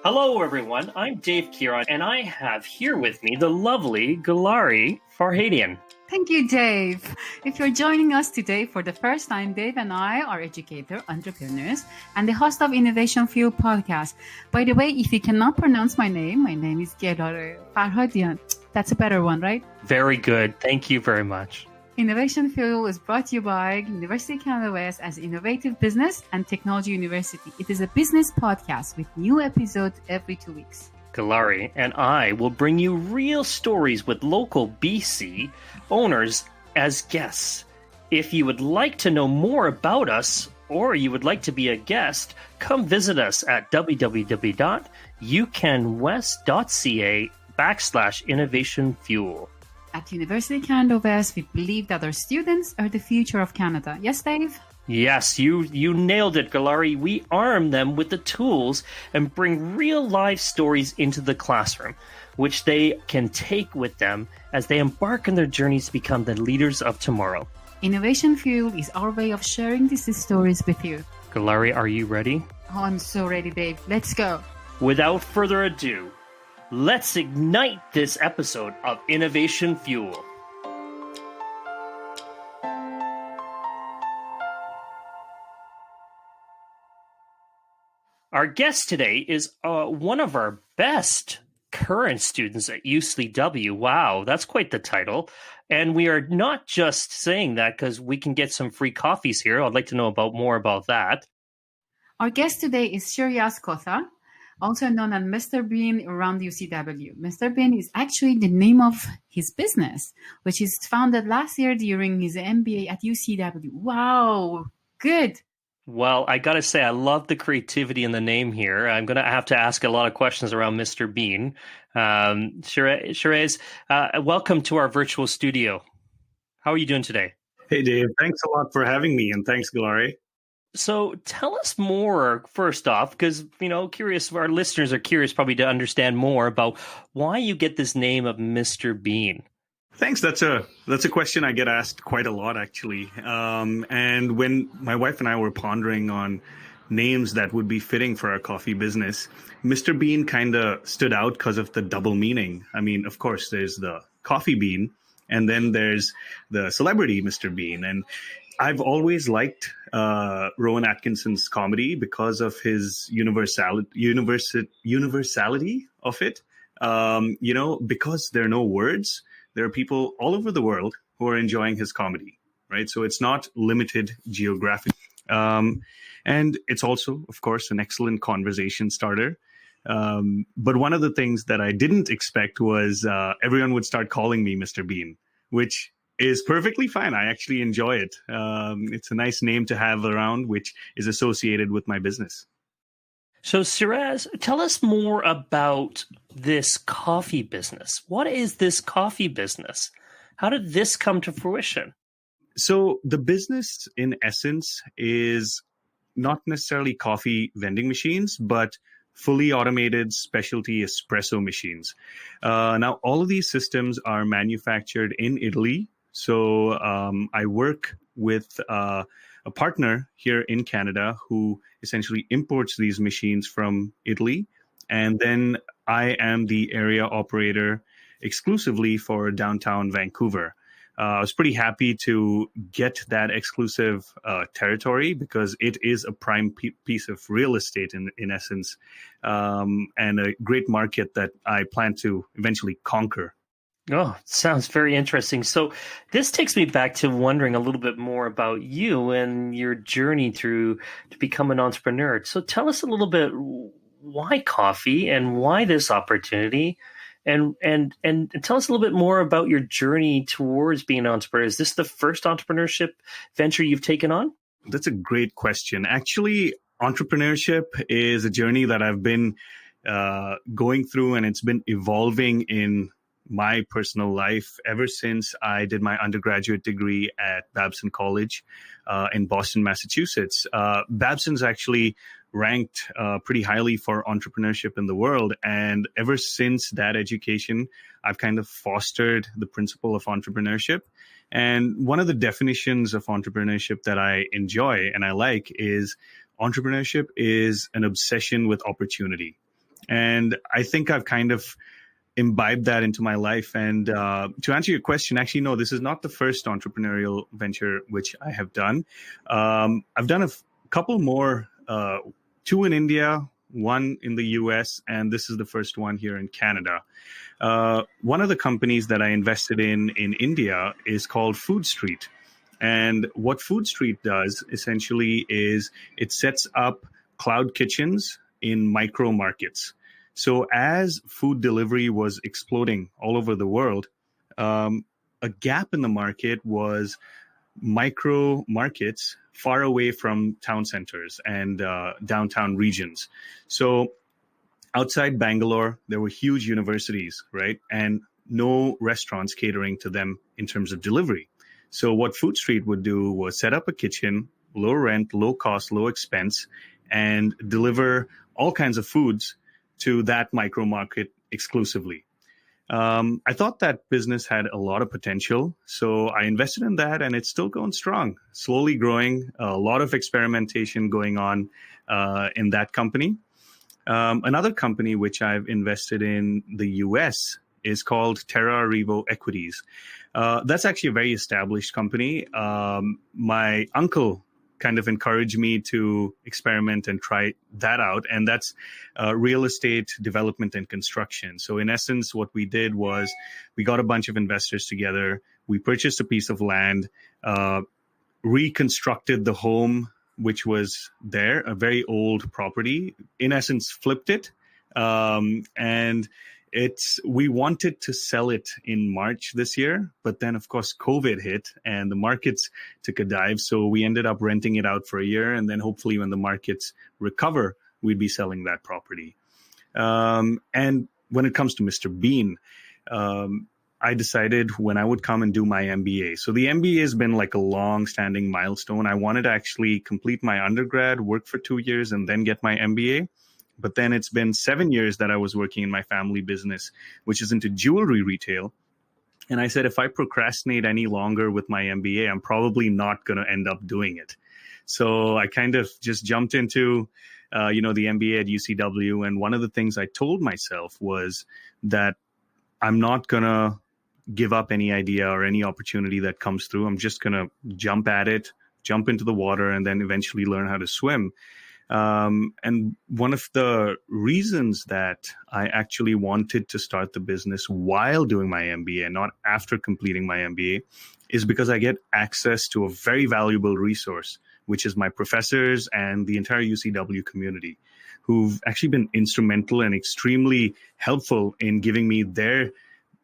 Hello, everyone. I'm Dave Kieran, and I have here with me the lovely Gulari Farhadian. Thank you, Dave. If you're joining us today for the first time, Dave and I are educators, entrepreneurs, and the host of Innovation Fuel podcast. By the way, if you cannot pronounce my name is Gulari Farhadian. That's a better one, right? Very good. Thank you very much. Innovation Fuel is brought to you by University of Canada West as Innovative Business and Technology University. It is a business podcast with new episodes every 2 weeks. Gulari and I will bring you real stories with local BC owners as guests. If you would like to know more about us or you would like to be a guest, come visit us at www.ucanwest.ca/Innovation Fuel. At University of Canada West, we believe that our students are the future of Canada. Yes, Dave? Yes, you nailed it, Gulari. We arm them with the tools and bring real life stories into the classroom, which they can take with them as they embark on their journeys to become the leaders of tomorrow. Innovation Fuel is our way of sharing these stories with you. Gulari, are you ready? Oh, I'm so ready, Dave. Let's go. Without further ado, let's ignite this episode of Innovation Fuel. Our guest today is one of our best current students at UCW. Wow, that's quite the title. And we are not just saying that because we can get some free coffees here. I'd like to know more about that. Our guest today is Shiryas Kotha, also known as Mr. Bean around UCW. Mr. Bean is actually the name of his business, which is founded last year during his MBA at UCW. Wow, good. Well, I got to say, I love the creativity in the name here. I'm going to have to ask a lot of questions around Mr. Bean. Shiraz, welcome to our virtual studio. How are you doing today? Hey, Dave. Thanks a lot for having me, and thanks, Gulari. So tell us more, first off, because, curious, our listeners are curious probably to understand more about why you get this name of Mr. Bean. Thanks. That's a question I get asked quite a lot, actually. And when my wife and I were pondering on names that would be fitting for our coffee business, Mr. Bean kind of stood out because of the double meaning. I mean, of course, there's the coffee bean, and then there's the celebrity Mr. Bean. And I've always liked Rowan Atkinson's comedy because of his universality of it. Because there are no words, there are people all over the world who are enjoying his comedy, right? So it's not limited geographically. And it's also, of course, an excellent conversation starter. But one of the things that I didn't expect was everyone would start calling me Mr. Bean, which is perfectly fine. I actually enjoy it. It's a nice name to have around, which is associated with my business. So, Shiraz, tell us more about this coffee business. What is this coffee business? How did this come to fruition? So the business, in essence, is not necessarily coffee vending machines, but fully automated specialty espresso machines. Now, all of these systems are manufactured in Italy. So I work with a partner here in Canada who essentially imports these machines from Italy. And then I am the area operator exclusively for downtown Vancouver. I was pretty happy to get that exclusive territory because it is a prime piece of real estate in essence, and a great market that I plan to eventually conquer. Oh, sounds very interesting. So this takes me back to wondering a little bit more about you and your journey to become an entrepreneur. So tell us a little bit, why coffee and why this opportunity? And tell us a little bit more about your journey towards being an entrepreneur. Is this the first entrepreneurship venture you've taken on? That's a great question. Actually, entrepreneurship is a journey that I've been going through, and it's been evolving in my personal life ever since I did my undergraduate degree at Babson College in Boston, Massachusetts. Babson's actually ranked pretty highly for entrepreneurship in the world. And ever since that education, I've kind of fostered the principle of entrepreneurship. And one of the definitions of entrepreneurship that I enjoy and I like is entrepreneurship is an obsession with opportunity. And I think I've kind of imbibed that into my life. And to answer your question, actually, no, this is not the first entrepreneurial venture which I have done. I've done a couple more, two in India, one in the US, and this is the first one here in Canada. One of the companies that I invested in India is called Food Street. And what Food Street does essentially is it sets up cloud kitchens in micro markets. So as food delivery was exploding all over the world, a gap in the market was micro markets far away from town centers and downtown regions. So outside Bangalore, there were huge universities, right? And no restaurants catering to them in terms of delivery. So what Food Street would do was set up a kitchen, low rent, low cost, low expense, and deliver all kinds of foods to that micro market exclusively. I thought that business had a lot of potential, so I invested in that, and it's still going strong, slowly growing, a lot of experimentation going on in that company. Another company which I've invested in the US is called Terra Revo Equities. That's actually a very established company. My uncle kind of encouraged me to experiment and try that out. And that's real estate development and construction. So in essence, what we did was we got a bunch of investors together. We purchased a piece of land, reconstructed the home, which was there, a very old property, in essence, flipped it. And we wanted to sell it in March this year, but then of course COVID hit and the markets took a dive. So we ended up renting it out for a year. And then hopefully when the markets recover, we'd be selling that property. And when it comes to Mr. Bean, I decided when I would come and do my MBA. So the MBA has been like a long standing milestone. I wanted to actually complete my undergrad, work for 2 years, and then get my MBA. But then it's been 7 years that I was working in my family business, which is into jewelry retail. And I said, if I procrastinate any longer with my MBA, I'm probably not going to end up doing it. So I kind of just jumped into, the MBA at UCW. And one of the things I told myself was that I'm not going to give up any idea or any opportunity that comes through. I'm just going to jump at it, jump into the water, and then eventually learn how to swim. And one of the reasons that I actually wanted to start the business while doing my MBA, not after completing my MBA, is because I get access to a very valuable resource, which is my professors and the entire UCW community, who've actually been instrumental and extremely helpful in giving me their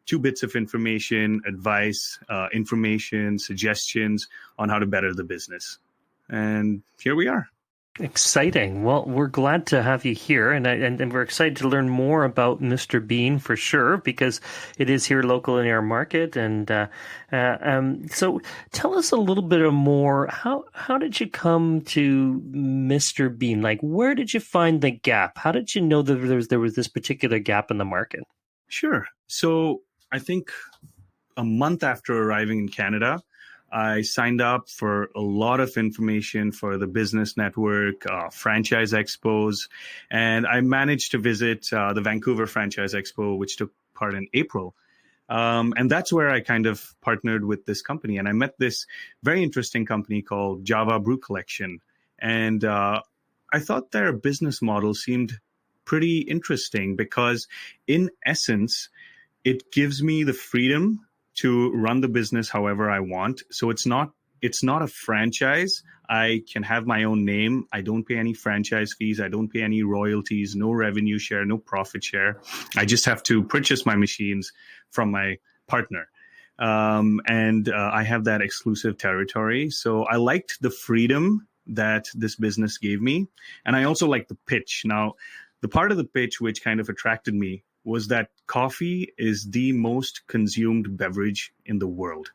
2 bits of information, advice, information, suggestions on how to better the business. And here we are. Exciting. Well, we're glad to have you here, and we're excited to learn more about Mr. Bean for sure, because it is here local in our market. And so tell us a little bit more. How did you come to Mr. Bean? Like, where did you find the gap? How did you know that there was this particular gap in the market? Sure. So I think a month after arriving in Canada, I signed up for a lot of information for the business network, franchise expos, and I managed to visit the Vancouver Franchise Expo, which took part in April. And that's where I kind of partnered with this company. And I met this very interesting company called Java Brew Collection. And I thought their business model seemed pretty interesting because in essence, it gives me the freedom to run the business however I want. So it's not a franchise. I can have my own name. I don't pay any franchise fees. I don't pay any royalties, no revenue share, no profit share. I just have to purchase my machines from my partner. And I have that exclusive territory. So I liked the freedom that this business gave me. And I also liked the pitch. Now, the part of the pitch which kind of attracted me was that coffee is the most consumed beverage in the world.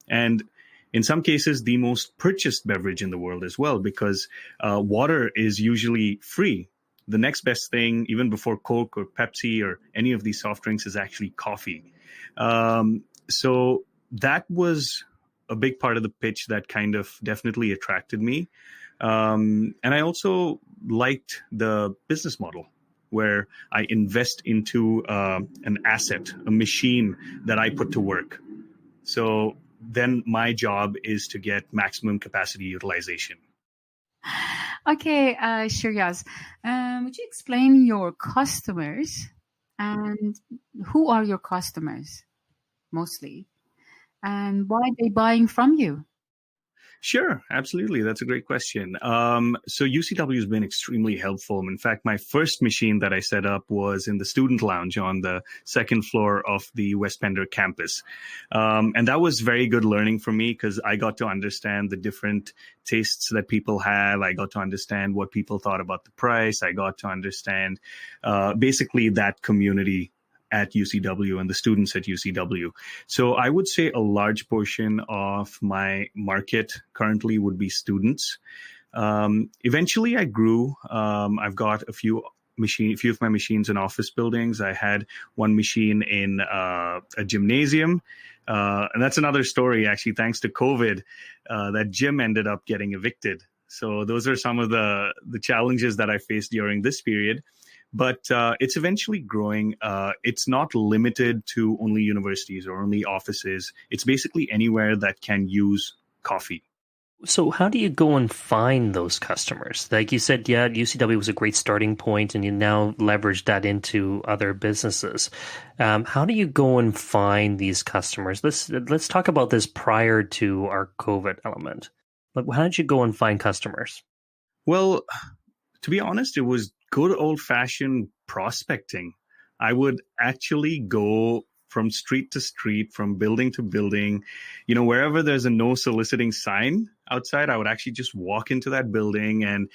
And in some cases, the most purchased beverage in the world as well, because water is usually free. The next best thing, even before Coke or Pepsi or any of these soft drinks, is actually coffee. So that was a big part of the pitch that kind of definitely attracted me. And I also liked the business model. where I invest into an asset, a machine that I put to work. So then my job is to get maximum capacity utilization. Okay, Shiryas, would you explain your customers and who are your customers mostly, and why are they buying from you? Sure, absolutely. That's a great question. So UCW has been extremely helpful. In fact, my first machine that I set up was in the student lounge on the second floor of the West Pender campus. And that was very good learning for me because I got to understand the different tastes that people have. I got to understand what people thought about the price. I got to understand basically that community at UCW and the students at UCW. So I would say a large portion of my market currently would be students. Eventually I grew. I've got a few of my machines in office buildings. I had one machine in a gymnasium. And that's another story, actually, thanks to COVID, that gym ended up getting evicted. So those are some of the challenges that I faced during this period. But it's eventually growing. It's not limited to only universities or only offices. It's basically anywhere that can use coffee. So how do you go and find those customers? Like you said, yeah, UCW was a great starting point, and you now leverage that into other businesses. How do you go and find these customers? Let's talk about this prior to our COVID element. But how did you go and find customers? Well, to be honest, it was good old-fashioned prospecting. I would actually go from street to street, from building to building, wherever there's a no soliciting sign outside, I would actually just walk into that building and,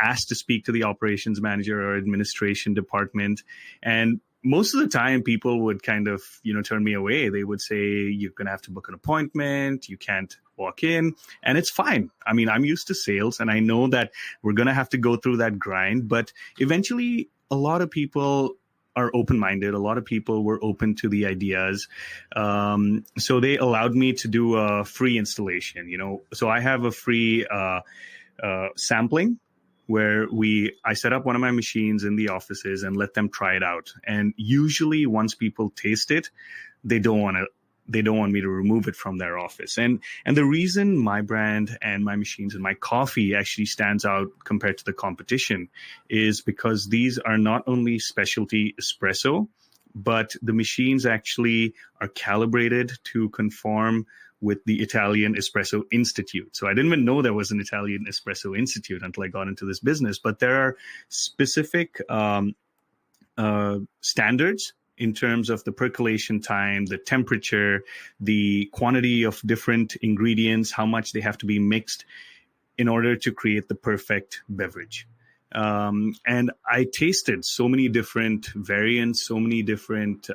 ask to speak to the operations manager or administration department. And most of the time people would kind of, turn me away. They would say, you're going to have to book an appointment. You can't walk in, and it's fine. I mean, I'm used to sales and I know that we're going to have to go through that grind, but eventually a lot of people are open-minded. A lot of people were open to the ideas. So they allowed me to do a free installation, So I have a free sampling where I set up one of my machines in the offices and let them try it out. And usually once people taste it, they don't want me to remove it from their office. And the reason my brand and my machines and my coffee actually stands out compared to the competition is because these are not only specialty espresso, but the machines actually are calibrated to conform with the Italian Espresso Institute. So I didn't even know there was an Italian Espresso Institute until I got into this business. But there are specific standards in terms of the percolation time, the temperature, the quantity of different ingredients, how much they have to be mixed in order to create the perfect beverage. And I tasted so many different variants, so many different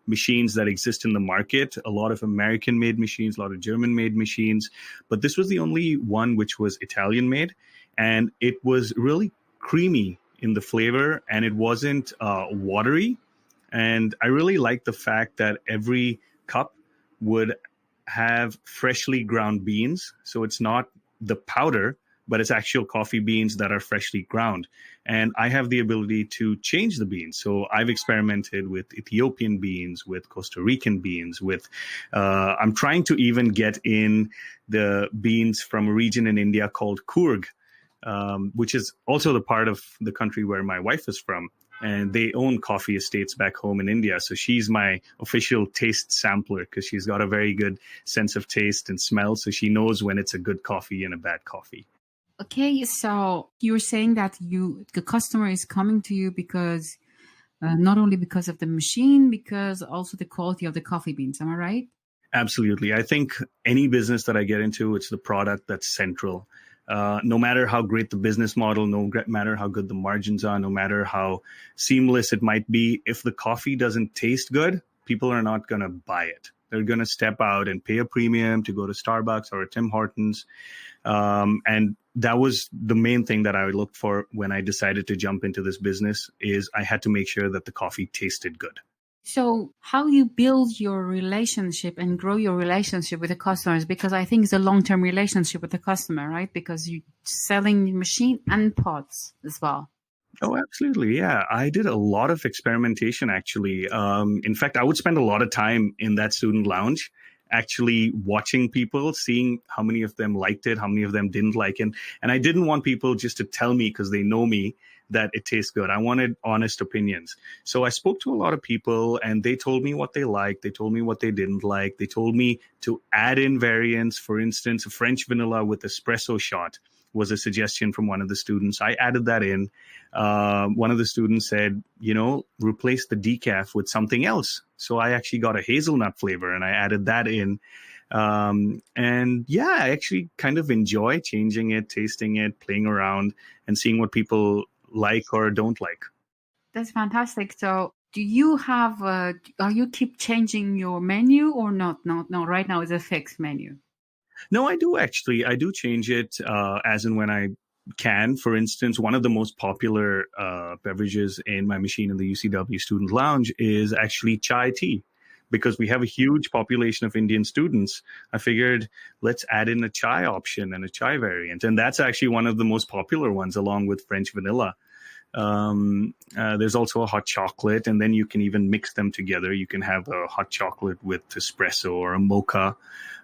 machines that exist in the market, a lot of American-made machines, a lot of German-made machines, but this was the only one which was Italian-made, and it was really creamy in the flavor, and it wasn't watery. And I really like the fact that every cup would have freshly ground beans. So it's not the powder, but it's actual coffee beans that are freshly ground. And I have the ability to change the beans. So I've experimented with Ethiopian beans, with Costa Rican beans, I'm trying to even get in the beans from a region in India called Coorg, which is also the part of the country where my wife is from. And they own coffee estates back home in India. So she's my official taste sampler because she's got a very good sense of taste and smell. So she knows when it's a good coffee and a bad coffee. Okay, so you're saying that the customer is coming to you because not only because of the machine, because also the quality of the coffee beans. Am I right? Absolutely. I think any business that I get into, it's the product that's central. No matter how great the business model, no matter how good the margins are, no matter how seamless it might be, if the coffee doesn't taste good, people are not going to buy it. They're going to step out and pay a premium to go to Starbucks or a Tim Hortons. And that was the main thing that I looked for when I decided to jump into this business is I had to make sure that the coffee tasted good. So how you build your relationship and grow your relationship with the customers, because I think it's a long-term relationship with the customer, right? Because you're selling machine and pods as well. Oh, absolutely. Yeah. I did a lot of experimentation, actually. In fact, I would spend a lot of time in that student lounge, actually watching people, seeing how many of them liked it, how many of them didn't like it. And I didn't want people just to tell me because they know me that it tastes good. I wanted honest opinions. So I spoke to a lot of people and they told me what they liked. They told me what they didn't like. They told me to add in variants. For instance, a French vanilla with espresso shot was a suggestion from one of the students. I added that in. One of the students said, replace the decaf with something else. So I actually got a hazelnut flavor and I added that in. And yeah, I actually kind of enjoy changing it, tasting it, playing around and seeing what people like or don't like. That's fantastic. So do you have, are you keep changing your menu or not? No, right now it's a fixed menu. No, I do actually. I do change it as and when I can. For instance, one of the most popular beverages in my machine in the UCW Student Lounge is actually chai tea. Because we have a huge population of Indian students, I figured let's add in a chai option and a chai variant. And that's actually one of the most popular ones, along with French vanilla. There's also a hot chocolate, and then you can even mix them together. You can have a hot chocolate with espresso, or a mocha,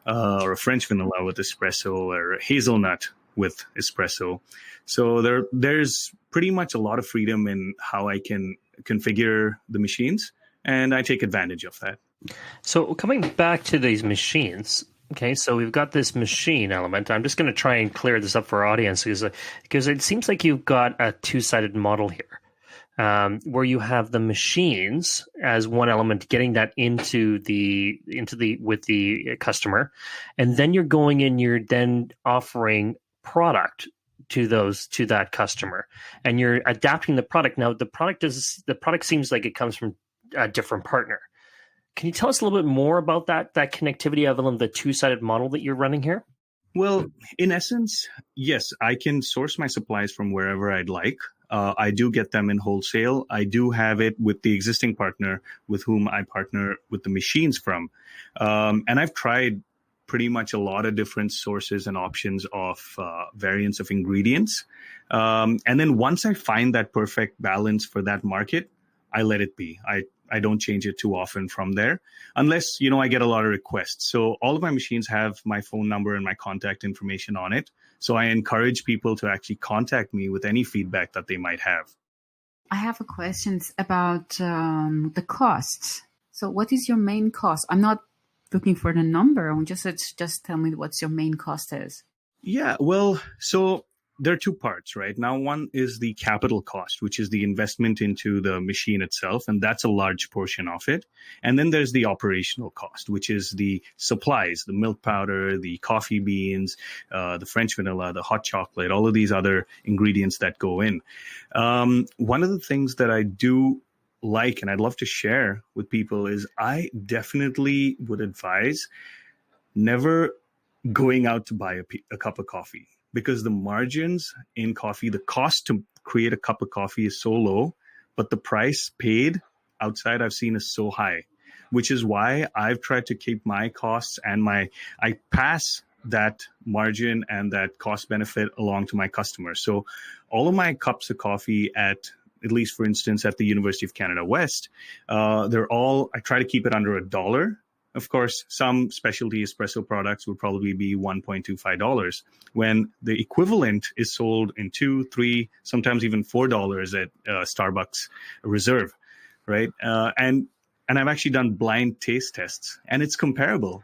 or a French vanilla with espresso, or a hazelnut with espresso. So there's pretty much a lot of freedom in how I can configure the machines, and I take advantage of that. So coming back to these machines, okay, so we've got this machine element. I'm just going to try and clear this up for our audience because it seems like you've got a two-sided model here, where you have the machines as one element, getting that into the with the customer, and then you're going in, you're then offering product to that customer, and you're adapting the product. Now the product seems like it comes from a different partner. Can you tell us a little bit more about that connectivity of the two-sided model that you're running here? Well, in essence, yes, I can source my supplies from wherever I'd like. I do get them in wholesale. I do have it with the existing partner with whom I partner with the machines from. And I've tried pretty much a lot of different sources and options of variants of ingredients. And then once I find that perfect balance for that market, I let it be. I don't change it too often from there, unless, I get a lot of requests. So all of my machines have my phone number and my contact information on it. So I encourage people to actually contact me with any feedback that they might have. I have a question about the costs. So what is your main cost? I'm not looking for the number. Just tell me what your main cost is. Yeah, well, so there are two parts, right? Now, one is the capital cost, which is the investment into the machine itself, and that's a large portion of it. And then there's the operational cost, which is the supplies, the milk powder, the coffee beans, the French vanilla, the hot chocolate, all of these other ingredients that go in. One of the things that I do like, and I'd love to share with people, is I definitely would advise never going out to buy a cup of coffee. Because the margins in coffee, the cost to create a cup of coffee is so low, but the price paid outside I've seen is so high, which is why I've tried to keep my costs and I pass that margin and that cost benefit along to my customers. So all of my cups of coffee at least, for instance, at the University of Canada West, I try to keep it under $1. Of course, some specialty espresso products would probably be $1.25 when the equivalent is sold in $2, $3, sometimes even $4 at Starbucks Reserve, right? And I've actually done blind taste tests, and it's comparable.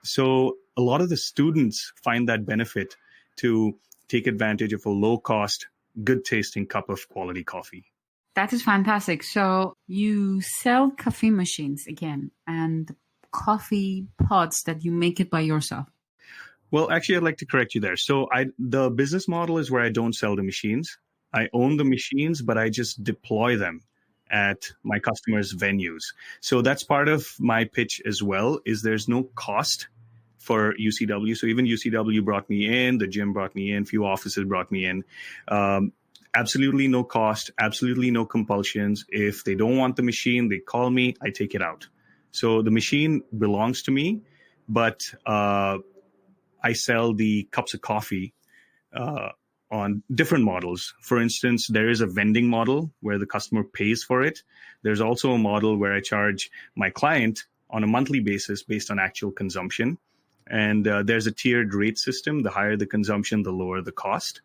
So a lot of the students find that benefit to take advantage of a low-cost, good-tasting cup of quality coffee. That is fantastic. So you sell coffee machines again and coffee pods that you make it by yourself. Well, actually, I'd like to correct you there. So the business model is where I don't sell the machines. I own the machines, but I just deploy them at my customers' venues. So that's part of my pitch as well, is there's no cost for UCW. So even UCW brought me in, the gym brought me in, few offices brought me in. Absolutely no cost, absolutely no compulsions. If they don't want the machine, they call me, I take it out. So the machine belongs to me, but I sell the cups of coffee on different models. For instance, there is a vending model where the customer pays for it. There's also a model where I charge my client on a monthly basis based on actual consumption. And there's a tiered rate system. The higher the consumption, the lower the cost.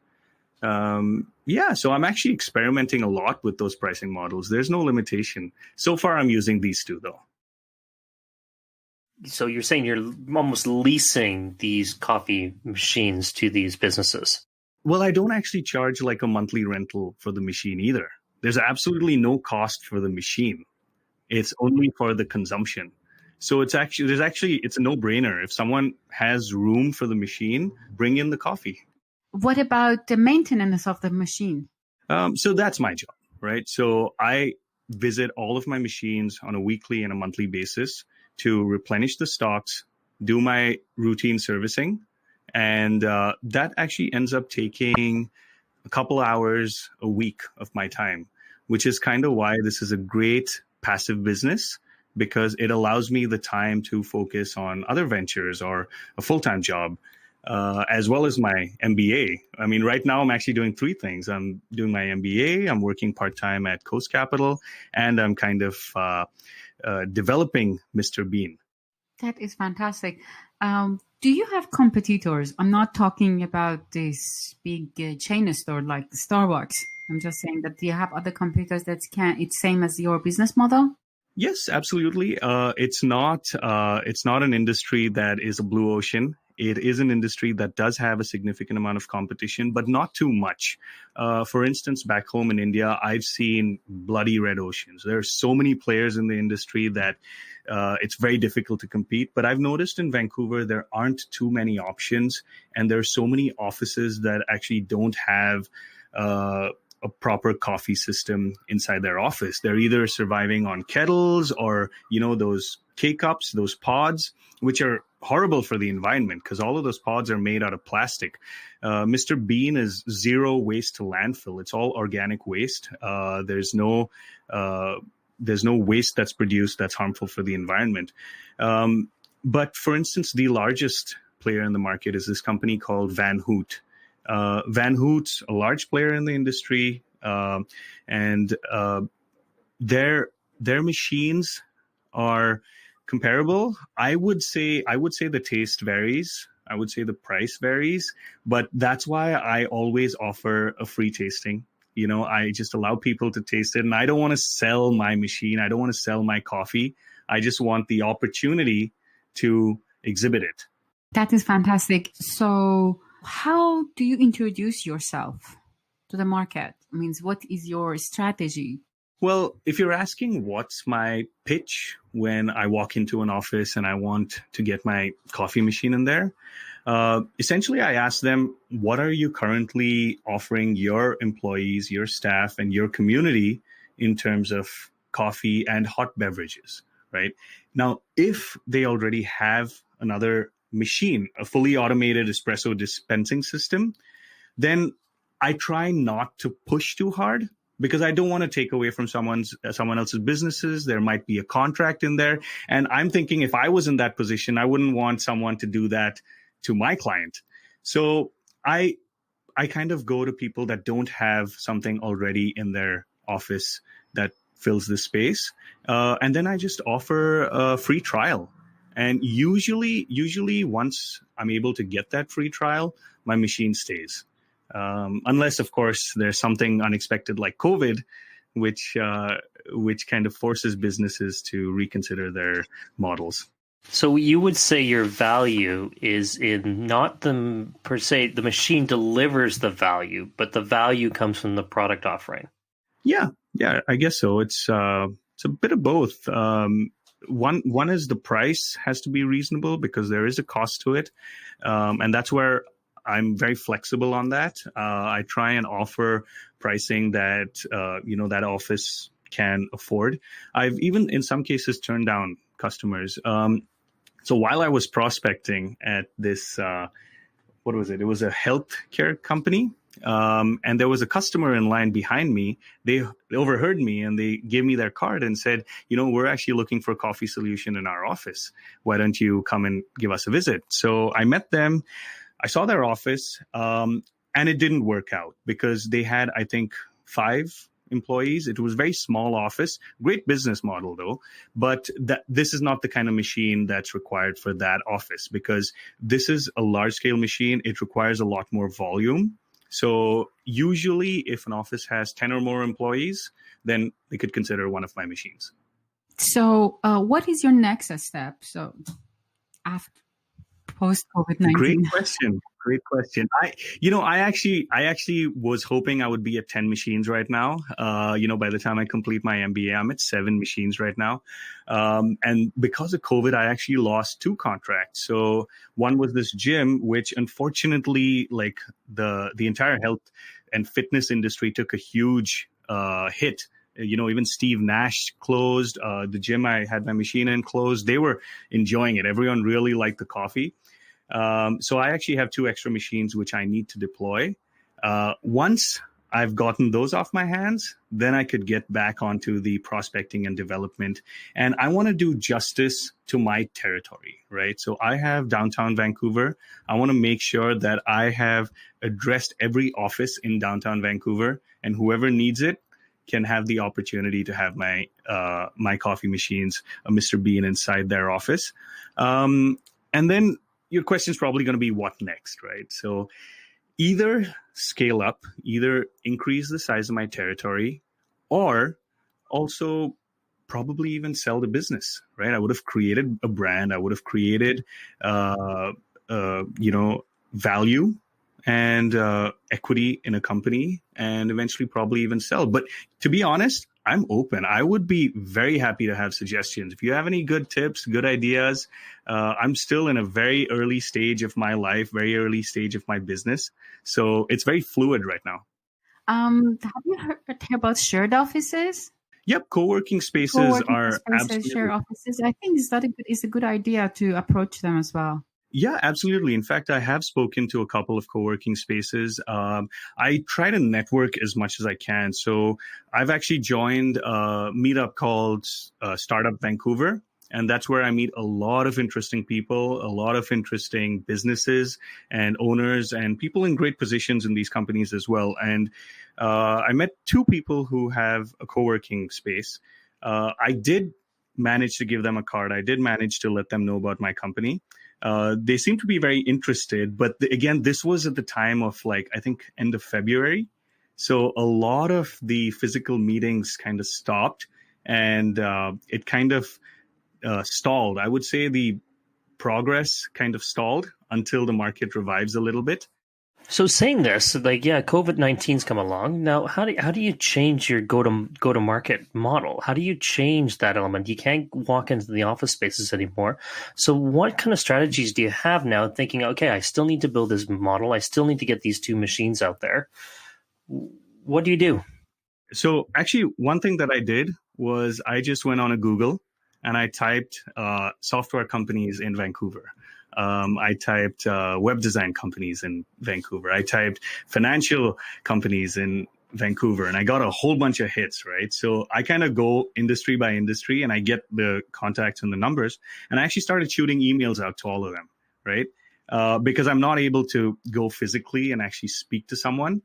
So I'm actually experimenting a lot with those pricing models. There's no limitation. So far, I'm using these two, though. So you're saying you're almost leasing these coffee machines to these businesses? Well, I don't actually charge like a monthly rental for the machine either. There's absolutely no cost for the machine. It's only for the consumption. So it's a no-brainer. If someone has room for the machine, bring in the coffee. What about the maintenance of the machine? So that's my job, right? So I visit all of my machines on a weekly and a monthly basis to replenish the stocks, do my routine servicing. And that actually ends up taking a couple hours a week of my time, which is kind of why this is a great passive business, because it allows me the time to focus on other ventures or a full-time job, as well as my MBA. I mean, right now I'm actually doing three things. I'm doing my MBA, I'm working part-time at Coast Capital, and I'm kind of developing Mr. Bean. That is fantastic. Do you have competitors? I'm not talking about this big chain store like Starbucks. I'm just saying that do you have other competitors it's same as your business model? Yes, absolutely. It's not an industry that is a blue ocean. It is an industry that does have a significant amount of competition, but not too much. For instance, back home in India, I've seen bloody red oceans. There are so many players in the industry that it's very difficult to compete. But I've noticed in Vancouver, there aren't too many options. And there are so many offices that actually don't have a proper coffee system inside their office. They're either surviving on kettles or, those K-cups, those pods, which are horrible for the environment because all of those pods are made out of plastic. Mr. Bean is zero waste to landfill. It's all organic waste. There's no waste that's produced that's harmful for the environment. But for instance, the largest player in the market is this company called Van Hoot. Van Hoot's a large player in the industry, and their machines are comparable. I would say the taste varies. I would say the price varies, but that's why I always offer a free tasting. I just allow people to taste it, and I don't want to sell my machine. I don't want to sell my coffee. I just want the opportunity to exhibit it. That is fantastic. So how do you introduce yourself to the market? What is your strategy? Well, if you're asking what's my pitch when I walk into an office and I want to get my coffee machine in there, essentially I ask them, what are you currently offering your employees, your staff, and your community in terms of coffee and hot beverages, right? Now, if they already have another machine, a fully automated espresso dispensing system, then I try not to push too hard because I don't want to take away from someone else's businesses. There might be a contract in there. And I'm thinking if I was in that position, I wouldn't want someone to do that to my client. So I kind of go to people that don't have something already in their office that fills the space. And then I just offer a free trial. And usually once I'm able to get that free trial, my machine stays. Unless, of course, there's something unexpected like COVID, which kind of forces businesses to reconsider their models. So you would say your value is in not the per se the machine delivers the value, but the value comes from the product offering. Yeah, I guess so. It's a bit of both. One is the price has to be reasonable because there is a cost to it, and that's where I'm very flexible on that. I try and offer pricing that that office can afford. I've even in some cases turned down customers. So while I was prospecting at this, what was it? It was a healthcare company. And there was a customer in line behind me. They overheard me and they gave me their card and said, we're actually looking for a coffee solution in our office. Why don't you come and give us a visit? So I met them. I saw their office. And it didn't work out because they had, I think, 5 employees. It was a very small office, great business model though, but this is not the kind of machine that's required for that office, because this is a large scale machine. It requires a lot more volume. So usually if an office has 10 or more employees, then they could consider one of my machines. So what is your next step? So after post COVID-19? Great question. I actually was hoping I would be at 10 machines right now. By the time I complete my MBA, I'm at 7 machines right now. And because of COVID, I actually lost 2 contracts. So one was this gym, which unfortunately, like the entire health and fitness industry took a huge hit. Even Steve Nash closed. The gym I had my machine in closed. They were enjoying it. Everyone really liked the coffee. So I actually have 2 extra machines which I need to deploy. Once I've gotten those off my hands, then I could get back onto the prospecting and development. And I want to do justice to my territory, right? So I have downtown Vancouver. I want to make sure that I have addressed every office in downtown Vancouver, and whoever needs it can have the opportunity to have my coffee machines, Mr. Bean, inside their office. And then your question is probably going to be what next, right? So either scale up, either increase the size of my territory, or also probably even sell the business, right? I would have created a brand. I would have created, value and equity in a company, and eventually probably even sell. But to be honest, I'm open. I would be very happy to have suggestions. If you have any good tips, good ideas, I'm still in a very early stage of my life, very early stage of my business. So it's very fluid right now. Have you heard about shared offices? Yep, co-working spaces are absolutely shared offices. I think it's a good idea to approach them as well. Yeah, absolutely. In fact, I have spoken to a couple of co-working spaces. I try to network as much as I can. So I've actually joined a meetup called Startup Vancouver. And that's where I meet a lot of interesting people, a lot of interesting businesses and owners and people in great positions in these companies as well. And I met 2 people who have a co-working space. I did manage to give them a card. I did manage to let them know about my company. They seem to be very interested, but again, this was at the time of I think end of February. So a lot of the physical meetings kind of stopped, and it kind of stalled. I would say the progress kind of stalled until the market revives a little bit. So saying this, COVID-19's come along. Now, how do you change your go to market model? How do you change that element? You can't walk into the office spaces anymore. So what kind of strategies do you have now, thinking, okay, I still need to build this model. I still need to get these 2 machines out there. What do you do? So actually, one thing that I did was I just went on a Google and I typed software companies in Vancouver. I typed web design companies in Vancouver. I typed financial companies in Vancouver, and I got a whole bunch of hits, right? So I kind of go industry by industry, and I get the contacts and the numbers, and I actually started shooting emails out to all of them, right? Because I'm not able to go physically and actually speak to someone.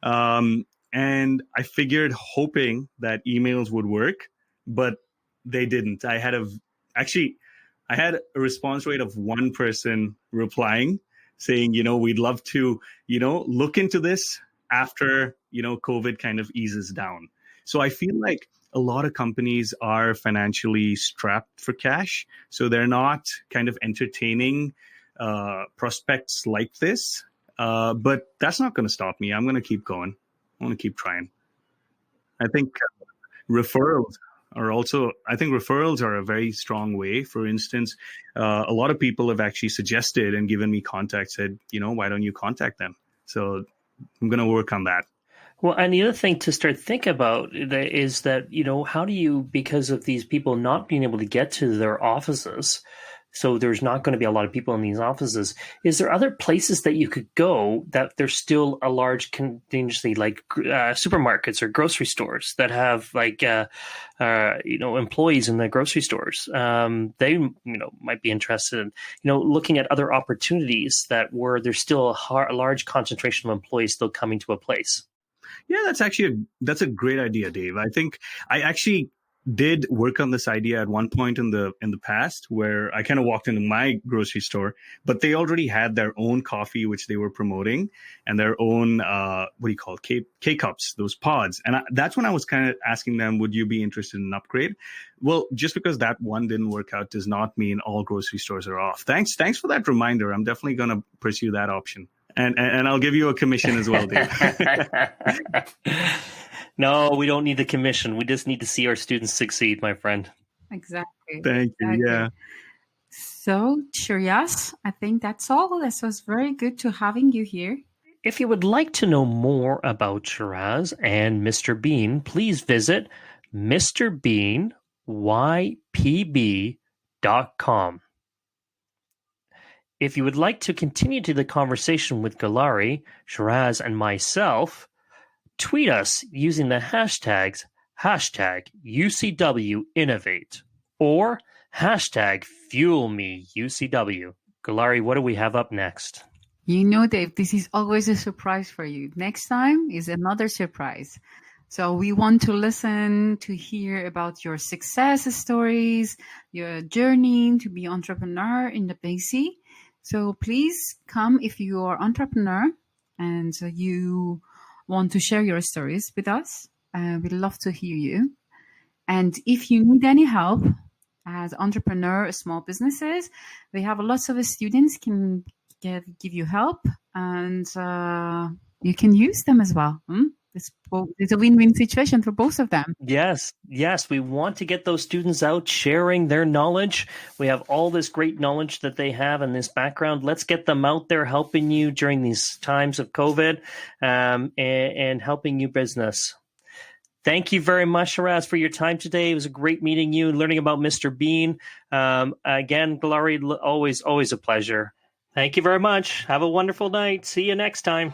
And I figured, hoping that emails would work, but they didn't. I had a response rate of 1 person replying saying, we'd love to, look into this after, COVID kind of eases down. So I feel like a lot of companies are financially strapped for cash. So they're not kind of entertaining prospects like this. But that's not going to stop me. I'm going to keep going. I want to keep trying. I think referrals are a very strong way. For instance, a lot of people have actually suggested and given me contacts, said, why don't you contact them? So I'm going to work on that. Well, and the other thing to start thinking about is that, how do you, because of these people not being able to get to their offices, So there's not going to be a lot of people in these offices. Is there other places that you could go that there's still a large contingency, like supermarkets or grocery stores that have employees in the grocery stores? They might be interested in looking at other opportunities that where there's still a large concentration of employees still coming to a place. Yeah, that's a great idea, Dave. I think I actually did work on this idea at one point in the past, where I kind of walked into my grocery store, but they already had their own coffee, which they were promoting, and their own K-cups, those pods. And that's when I was kind of asking them, would you be interested in an upgrade? Well, just because that one didn't work out does not mean all grocery stores are off. Thanks for that reminder. I'm definitely going to pursue that option. And I'll give you a commission as well, Dave. No, we don't need the commission. We just need to see our students succeed, my friend. Exactly. Thank you. Exactly. Yeah. So, Shiraz, I think that's all. This was very good to having you here. If you would like to know more about Shiraz and Mr. Bean, please visit MrBeanYPB.com. If you would like to continue to the conversation with Gulari, Shiraz, and myself, tweet us using the hashtags #UCWInnovate or #FuelMeUCW. Gulari, what do we have up next? You know, Dave, this is always a surprise for you. Next time is another surprise. So we want to listen to hear about your success stories, your journey to be entrepreneur in the BC. So please come if you are entrepreneur and you want to share your stories with us. We'd love to hear you. And if you need any help as entrepreneur, small businesses, we have lots of students can give you help, and you can use them as well. It's a win-win situation for both of them. Yes. We want to get those students out sharing their knowledge. We have all this great knowledge that they have in this background. Let's get them out there helping you during these times of COVID and helping you business. Thank you very much, Shiraz, for your time today. It was a great meeting you and learning about Mr. Bean. Again, Gulari, always a pleasure. Thank you very much. Have a wonderful night. See you next time.